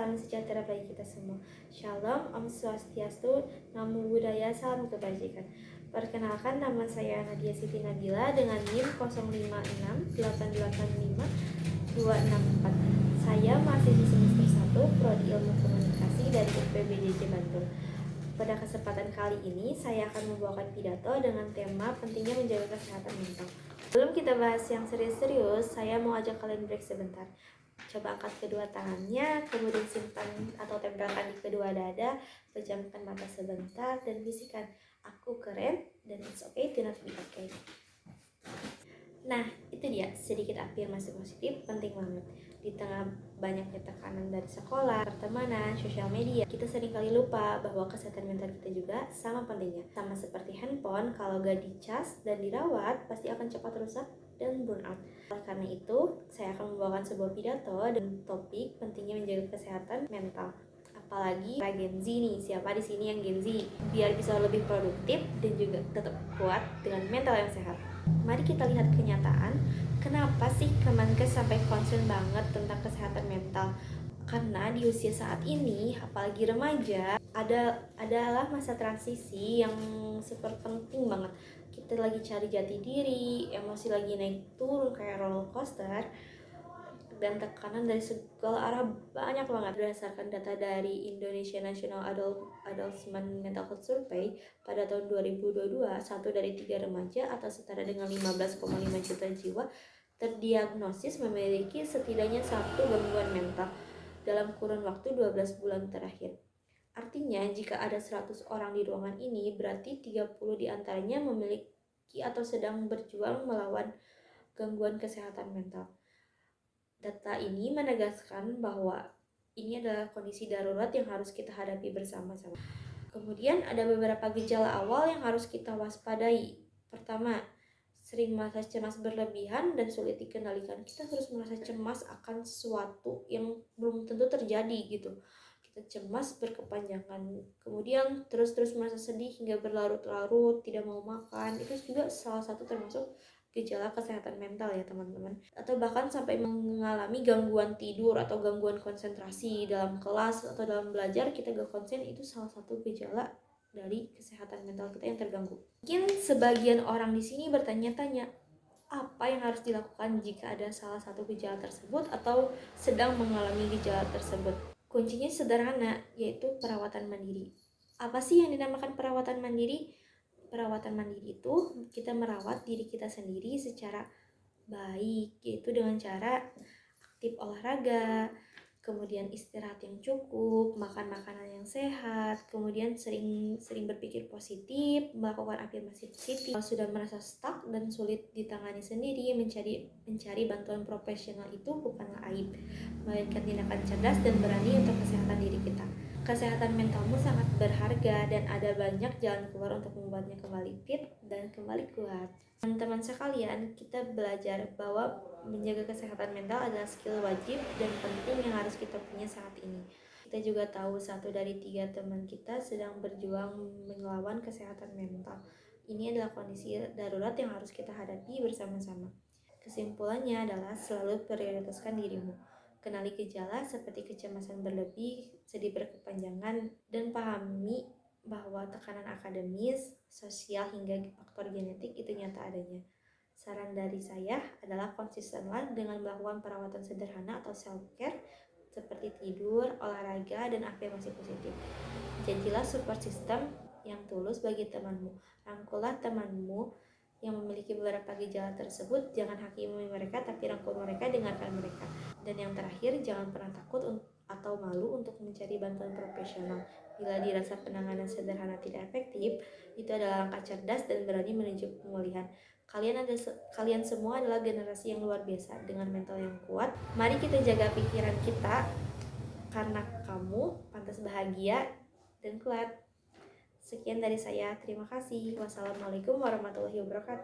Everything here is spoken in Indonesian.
salam sejahtera bagi kita semua. Shalom, Om Swastiastu, Namo Buddhaya, salam kebajikan. Perkenalkan, nama saya Nadia Siti Nabila dengan NIM 056885 Saya mahasiswi semester 1 Prodi Ilmu Komunikasi dari UPBDJ Bantul. Pada kesempatan kali ini, saya akan membawakan pidato dengan tema pentingnya menjaga kesehatan mental. Sebelum kita bahas yang serius-serius, saya mau ajak kalian break sebentar. Coba angkat kedua tangannya, kemudian simpan atau tempelkan di kedua dada, pejamkan mata sebentar, dan bisikan, "Aku keren, dan it's okay to not be okay." Nah, itu dia sedikit afirmasi positif penting banget. Di tengah banyaknya tekanan dari sekolah, pertemanan, sosial media, kita seringkali lupa bahwa kesehatan mental kita juga sama pentingnya. Sama seperti handphone, kalau gak dicas dan dirawat, pasti akan cepat rusak dan burn out. Oleh karena itu, saya akan membawakan sebuah pidato dan topik pentingnya menjaga kesehatan mental. Apalagi para Gen Z nih, siapa di sini yang Gen Z? Biar bisa lebih produktif dan juga tetap kuat dengan mental yang sehat. Mari kita lihat kenyataan, kenapa sih Kemenkes sampai concern banget tentang kesehatan mental? Karena di usia saat ini, apalagi remaja, adalah masa transisi yang super penting banget. Kita lagi cari jati diri, emosi lagi naik turun kayak roller coaster, dan tekanan dari segala arah banyak banget. Berdasarkan data dari Indonesia National Adolescent Mental Health Survey pada tahun 2022, 1 dari 3 remaja atau setara dengan 15,5 juta jiwa terdiagnosis memiliki setidaknya satu gangguan mental dalam kurun waktu 12 bulan terakhir. Artinya, jika ada 100 orang di ruangan ini, berarti 30 diantaranya memiliki atau sedang berjuang melawan gangguan kesehatan mental. Data ini menegaskan bahwa ini adalah kondisi darurat yang harus kita hadapi bersama-sama. Kemudian ada beberapa gejala awal yang harus kita waspadai. Pertama, sering merasa cemas berlebihan dan sulit dikendalikan. Kita terus merasa cemas akan sesuatu yang belum tentu terjadi gitu. Kita cemas berkepanjangan. Kemudian terus merasa sedih hingga berlarut-larut, tidak mau makan. Itu juga salah satu termasuk gejala kesehatan mental ya teman-teman. Atau bahkan sampai mengalami gangguan tidur atau gangguan konsentrasi dalam kelas atau dalam belajar, kita gak konsen, itu salah satu gejala dari kesehatan mental kita yang terganggu. Mungkin sebagian orang di sini bertanya-tanya, apa yang harus dilakukan jika ada salah satu gejala tersebut atau sedang mengalami gejala tersebut? Kuncinya sederhana, yaitu perawatan mandiri. Apa sih yang dinamakan perawatan mandiri? Perawatan mandiri itu kita merawat diri kita sendiri secara baik, yaitu dengan cara aktif olahraga, kemudian istirahat yang cukup, makan makanan yang sehat, kemudian sering berpikir positif, melakukan afirmasi positif. Kalau sudah merasa stuck dan sulit ditangani sendiri, mencari bantuan profesional itu bukanlah aib, melainkan tindakan cerdas dan berani untuk kesehatan diri kita. Kesehatan mentalmu sangat berharga dan ada banyak jalan keluar untuk membuatnya kembali fit dan kembali kuat. Teman-teman sekalian, kita belajar bahwa menjaga kesehatan mental adalah skill wajib dan penting yang harus kita punya saat ini. Kita juga tahu 1 dari 3 teman kita sedang berjuang melawan kesehatan mental. Ini adalah kondisi darurat yang harus kita hadapi bersama-sama. Kesimpulannya adalah selalu prioritaskan dirimu. Kenali gejala seperti kecemasan berlebih, sedih berkepanjangan, dan pahami bahwa tekanan akademis, sosial, hingga faktor genetik itu nyata adanya. Saran dari saya adalah konsistenlah dengan melakukan perawatan sederhana atau self-care seperti tidur, olahraga, dan afirmasi positif. Janjilah support system yang tulus bagi temanmu. Rangkullah temanmu yang memiliki beberapa gejala tersebut, jangan hakimi mereka, tapi rangkul mereka, dengarkan mereka. Dan yang terakhir, jangan pernah takut atau malu untuk mencari bantuan profesional. Bila dirasa penanganan sederhana tidak efektif, itu adalah langkah cerdas dan berani menuju pemulihan. Kalian semua adalah generasi yang luar biasa dengan mental yang kuat. Mari kita jaga pikiran kita, karena kamu pantas bahagia dan kuat. Sekian dari saya, terima kasih. Wassalamualaikum warahmatullahi wabarakatuh.